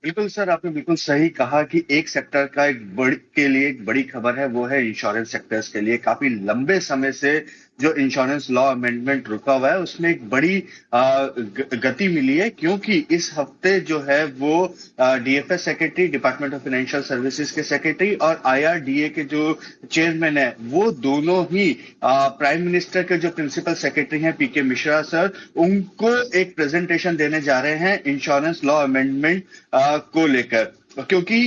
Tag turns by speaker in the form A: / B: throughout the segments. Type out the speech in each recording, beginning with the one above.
A: बिल्कुल सर, आपने बिल्कुल सही कहा कि एक सेक्टर का के लिए एक बड़ी खबर है, वो है इंश्योरेंस सेक्टर्स के लिए। काफी लंबे समय से जो इंश्योरेंस लॉ अमेंडमेंट रुका हुआ है उसमें एक बड़ी गति मिली है, क्योंकि इस हफ्ते जो है वो DFS secretary, department of financial services के सेक्रेटरी, और आईआरडीए के जो चेयरमैन है, वो दोनों ही प्राइम मिनिस्टर के जो प्रिंसिपल सेक्रेटरी हैं पीके मिश्रा सर, उनको एक प्रेजेंटेशन देने जा रहे हैं इंश्योरेंस लॉ अमेंडमेंट को लेकर। क्योंकि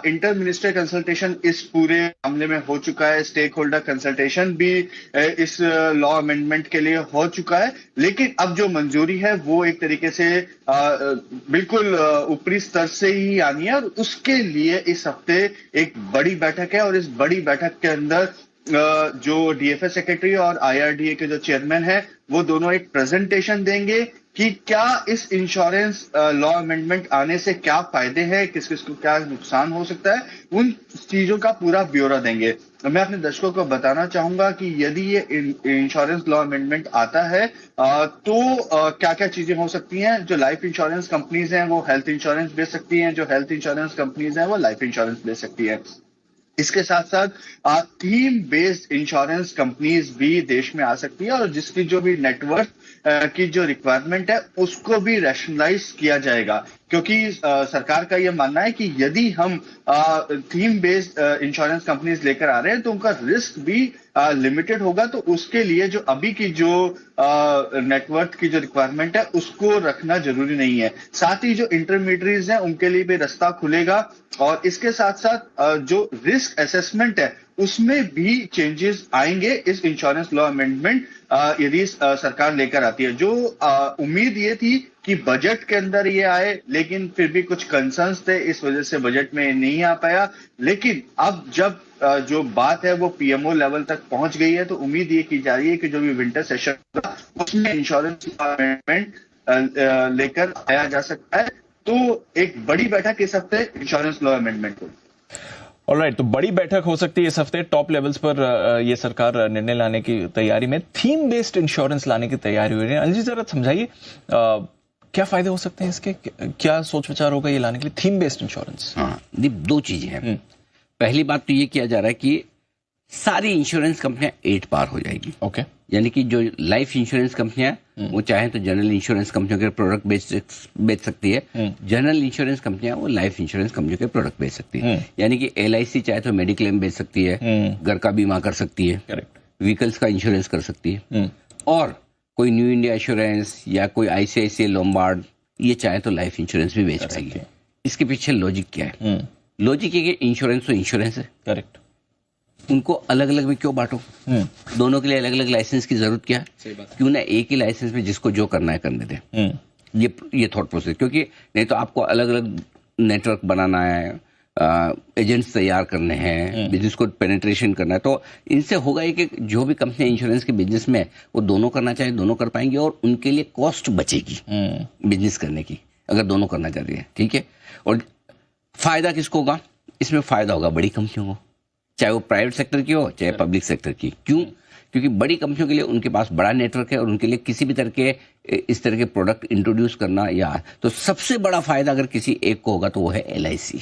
A: इंटर मिनिस्टर कंसल्टेशन इस पूरे मामले में हो चुका है, स्टेक होल्डर कंसल्टेशन भी इस लॉ अमेंडमेंट के लिए हो चुका है, लेकिन अब जो मंजूरी है वो एक तरीके से बिल्कुल ऊपरी स्तर से ही आनी है, और उसके लिए इस हफ्ते एक बड़ी बैठक है। और इस बड़ी बैठक के अंदर जो डीएफएस सेक्रेटरी और आईआरडीए के जो चेयरमैन है, वो दोनों एक प्रेजेंटेशन देंगे कि क्या इस इंश्योरेंस लॉ अमेंडमेंट आने से क्या फायदे हैं, किस किस को क्या नुकसान हो सकता है, उन चीजों का पूरा ब्यौरा देंगे। मैं अपने दर्शकों को बताना चाहूंगा कि यदि ये इंश्योरेंस लॉ अमेंडमेंट आता है तो क्या क्या चीजें हो सकती हैं। जो लाइफ इंश्योरेंस कंपनीज हैं वो हेल्थ इंश्योरेंस बेच सकती हैं, जो हेल्थ इंश्योरेंस कंपनीज हैं वो लाइफ इंश्योरेंस बेच सकती है। इसके साथ साथ थीम बेस्ड इंश्योरेंस कंपनीज भी देश में आ सकती है, और जिसकी जो भी नेटवर्क की जो रिक्वायरमेंट है उसको भी रैशनलाइज किया जाएगा। क्योंकि सरकार का यह मानना है कि यदि हम थीम बेस्ड इंश्योरेंस कंपनीज लेकर आ रहे हैं तो उनका रिस्क भी लिमिटेड होगा, तो उसके लिए जो अभी की जो नेटवर्क की जो रिक्वायरमेंट है उसको रखना जरूरी नहीं है। साथ ही जो इंटरमीडियरीज हैं उनके लिए भी रास्ता खुलेगा, और इसके साथ साथ जो रिस्क असेसमेंट है उसमें भी चेंजेस आएंगे इस इंश्योरेंस लॉ अमेंडमेंट यदि सरकार लेकर आती है। जो उम्मीद ये थी कि बजट के अंदर ये आए, लेकिन फिर भी कुछ कंसर्न्स थे, इस वजह से बजट में नहीं आ पाया। लेकिन अब जब जो बात है वो पीएमओ लेवल तक पहुंच गई है, तो उम्मीद ये की जा रही है कि जो भी विंटर सेशन होगा उसमें इंश्योरेंस अमेंडमेंट लेकर आया जा सकता है। तो एक बड़ी बैठक इस हफ्ते इंश्योरेंस लॉ अमेंडमेंट को।
B: ऑलराइट, तो बड़ी बैठक हो सकती है इस हफ्ते टॉप लेवल्स पर। ये सरकार निर्णय लाने की तैयारी में, थीम बेस्ड इंश्योरेंस लाने की तैयारी हो रही है। अनिल जी, जरा समझाइए क्या फायदे हो सकते हैं इसके, क्या सोच विचार होगा ये लाने के लिए थीम बेस्ड इंश्योरेंस?
C: हाँ, दो चीजें हैं। पहली बात तो ये किया जा रहा है कि सारी इंश्योरेंस कंपनियां 8 पार हो जाएगी।
B: ओके।
C: यानी कि जो लाइफ इंश्योरेंस कंपनियां वो चाहे तो जनरल इंश्योरेंस कंपनियों के प्रोडक्ट बेच सकती है, जनरल इंश्योरेंस कंपनियां वो लाइफ इंश्योरेंस कंपनियों के प्रोडक्ट बेच सकती है। यानी कि एलआईसी चाहे तो मेडिक्लेम बेच सकती है, घर का बीमा कर सकती है, व्हीकल्स का इंश्योरेंस कर सकती है, और कोई न्यू इंडिया इंश्योरेंस या कोई आईसीआईसीआई लोम्बार्ड ये चाहे तो लाइफ इंश्योरेंस भी बेच पाएगी। इसके पीछे लॉजिक क्या है? लॉजिक है कि इंश्योरेंस तो इंश्योरेंस है, करेक्ट, उनको अलग अलग में क्यों बांटो? दोनों के लिए अलग अलग लाइसेंस की जरूरत क्या है? क्यों ना एक ही लाइसेंस में जिसको जो करना है करने दे। ये थॉट प्रोसेस, क्योंकि नहीं तो आपको अलग अलग नेटवर्क बनाना है, एजेंट्स तैयार करने हैं, बिजनेस को पेनिट्रेशन करना है, तो इनसे होगा ये कि जो भी कंपनी इंश्योरेंस के बिजनेस में वो दोनों करना चाहे दोनों कर पाएंगे, और उनके लिए कॉस्ट बचेगी बिजनेस करने की, अगर दोनों करना चाहते हैं। ठीक है। और फायदा किसको होगा? इसमें फायदा होगा बड़ी कंपनियों को, चाहे वो प्राइवेट सेक्टर की हो चाहे पब्लिक सेक्टर की। क्यों? क्योंकि बड़ी कंपनियों के लिए उनके पास बड़ा नेटवर्क है, और उनके लिए किसी भी तरह के इस तरह के प्रोडक्ट इंट्रोड्यूस करना या तो सबसे बड़ा फायदा अगर किसी एक को होगा तो वो है एलआईसी।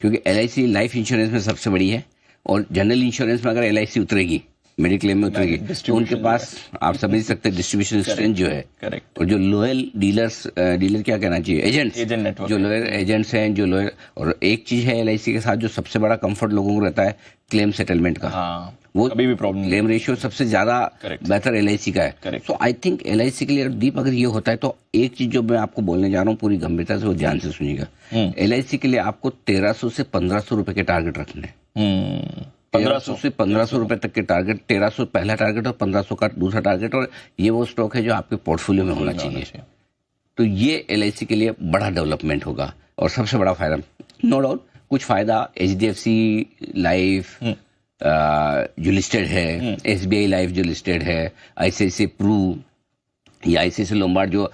C: क्योंकि एलआईसी लाइफ इंश्योरेंस में सबसे बड़ी है, और जनरल इंश्योरेंस में अगर एलआईसी उतरेगी, मेडिक्लेम में उतरेगी, तो उनके पास आप समझ सकते हैं डिस्ट्रीब्यूशन स्ट्रेंथ जो है, और जो लोयल डीलर क्या कहना चाहिए, एजेंट जो लोयल एजेंट्स हैं, जो लोयल। और एक चीज है एलआईसी के साथ जो सबसे बड़ा कंफर्ट लोगों को रहता है क्लेम सेटलमेंट का। वो कभी भी प्रॉब्लम, क्लेम रेशियो सबसे ज्यादा बेहतर एलआईसी का है। सो आई थिंक एलआईसी के लिए दीप अगर ये होता है तो एक चीज जो मैं आपको बोलने जा रहा हूँ पूरी गंभीरता से वो ध्यान से सुनिएगा। एलआईसी के लिए आपको 1300 से 1500 रुपए के टारगेट रखने हैं। 1300 से 1500 रुपए तक के टारगेट, 1300 पहला टारगेट और 1500 का दूसरा टारगेट, और ये वो स्टॉक है जो आपके पोर्टफोलियो में होना चाहिए। तो ये एलआईसी के लिए बड़ा डेवलपमेंट होगा, और सबसे बड़ा फायदा नो डाउट कुछ फायदा एचडीएफसी लाइफ जो लिस्टेड है, एसबीआई लाइफ जो लिस्टेड है, आईसीआईसीआई प्रू या आईसीआईसीआई लोम्बार्ड जो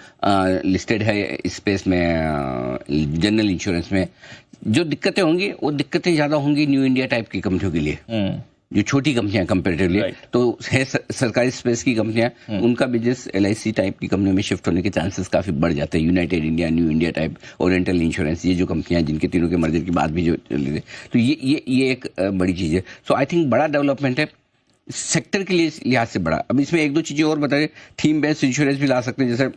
C: लिस्टेड है इस स्पेस में, जनरल इंश्योरेंस में जो दिक्कतें होंगी वो दिक्कतें ज्यादा होंगी न्यू इंडिया टाइप की कंपनियों के लिए। जो छोटी कंपनियां कंपेरेटिवली, तो है सरकारी स्पेस की कंपनियां, उनका बिजनेस LIC टाइप की कंपनियों में शिफ्ट होने के चांसेस काफी बढ़ जाते हैं। United India, new India type, oriental insurance, ये जो कंपनियां जिनके तीनों के मर्जर की बात भी जो चल रही है, तो ये एक बड़ी चीज है। सो आई थिंक बड़ा डेवलपमेंट है सेक्टर के लिए लिहाज से बड़ा। अब इसमें एक दो चीजें और बताइए, थीम बेस्ड इंश्योरेंस भी ला सकते हैं, जैसे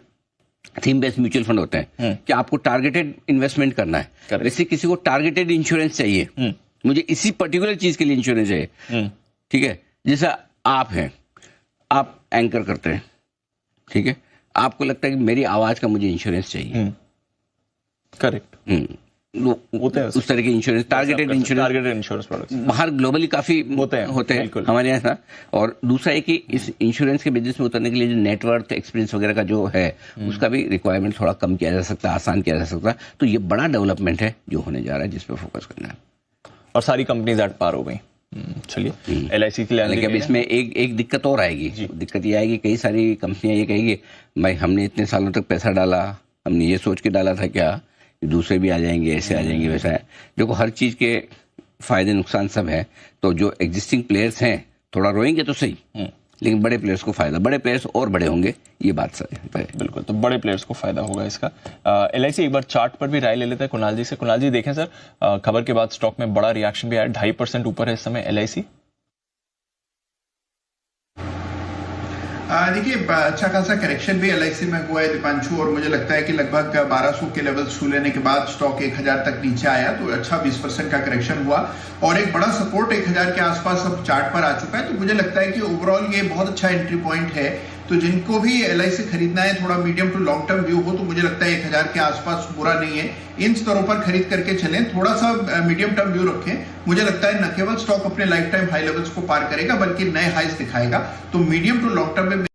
C: थीम बेस्ड म्यूचुअल फंड होते हैं कि आपको टारगेटेड इन्वेस्टमेंट करना है, वैसे किसी को टारगेटेड इंश्योरेंस चाहिए, मुझे इसी पर्टिकुलर चीज के लिए इंश्योरेंस चाहिए, ठीक है। जैसा आप हैं, आप एंकर करते हैं, ठीक है, आपको लगता है कि मेरी आवाज का मुझे इंश्योरेंस चाहिए,
B: करेक्ट, होते हैं
C: उस तरह के इंश्योरेंस, टारगेटेड
B: इंश्योरेंस प्रोडक्ट्स
C: बाहर ग्लोबली काफी होते हैं हमारे यहाँ। और दूसरा है कि इस इंश्योरेंस के बिजनेस में उतरने के लिए जो नेटवर्थ एक्सपीरियंस वगैरह का जो है, उसका भी रिक्वायरमेंट थोड़ा कम किया जा सकता है, आसान किया जा सकता है। तो ये बड़ा डेवलपमेंट है जो होने जा रहा है, जिस पर फोकस करना है।
B: और सारी कंपनीज एट पार हो गई। चलिए, LIC के लिए
C: लेकिन अब इसमें एक दिक्कत और आएगी। दिक्कत ये आएगी, कई सारी कंपनियां ये कहेंगी भाई हमने इतने सालों तक पैसा डाला, हमने ये सोच के डाला था क्या दूसरे भी आ जाएंगे, ऐसे आ जाएंगे, वैसा है। देखो, हर चीज के फायदे नुकसान सब है। तो जो एग्जिस्टिंग प्लेयर्स हैं थोड़ा रोएंगे तो सही, लेकिन बड़े प्लेयर्स को फायदा, बड़े प्लेयर्स और बड़े होंगे, ये बात सही है।
B: बिल्कुल, तो बड़े प्लेयर्स को फायदा होगा इसका। LIC एक बार चार्ट पर भी राय ले लेते हैं कुणाल जी से। कुणाल जी देखें सर, खबर के बाद स्टॉक में बड़ा रिएक्शन भी आया, 2.5% ऊपर है इस समय LIC।
D: देखिए, अच्छा खासा करेक्शन भी LIC में हुआ है दीपांशु, और मुझे लगता है कि लगभग 1200 के लेवल छू लेने के बाद स्टॉक 1000 तक नीचे आया, तो अच्छा 20% का करेक्शन हुआ और एक बड़ा सपोर्ट 1000 के आसपास अब चार्ट पर आ चुका है। तो मुझे लगता है कि ओवरऑल ये बहुत अच्छा एंट्री पॉइंट है। तो जिनको भी LIC खरीदना है, थोड़ा medium to long term view हो, तो मुझे लगता है 1000 के आसपास बुरा नहीं है। इन स्तरों पर खरीद करके चलें, थोड़ा सा मीडियम टर्म व्यू रखें। मुझे लगता है न केवल स्टॉक अपने लाइफ टाइम हाई लेवल्स को पार करेगा, बल्कि नए हाईज दिखाएगा। तो मीडियम टू लॉन्ग टर्म में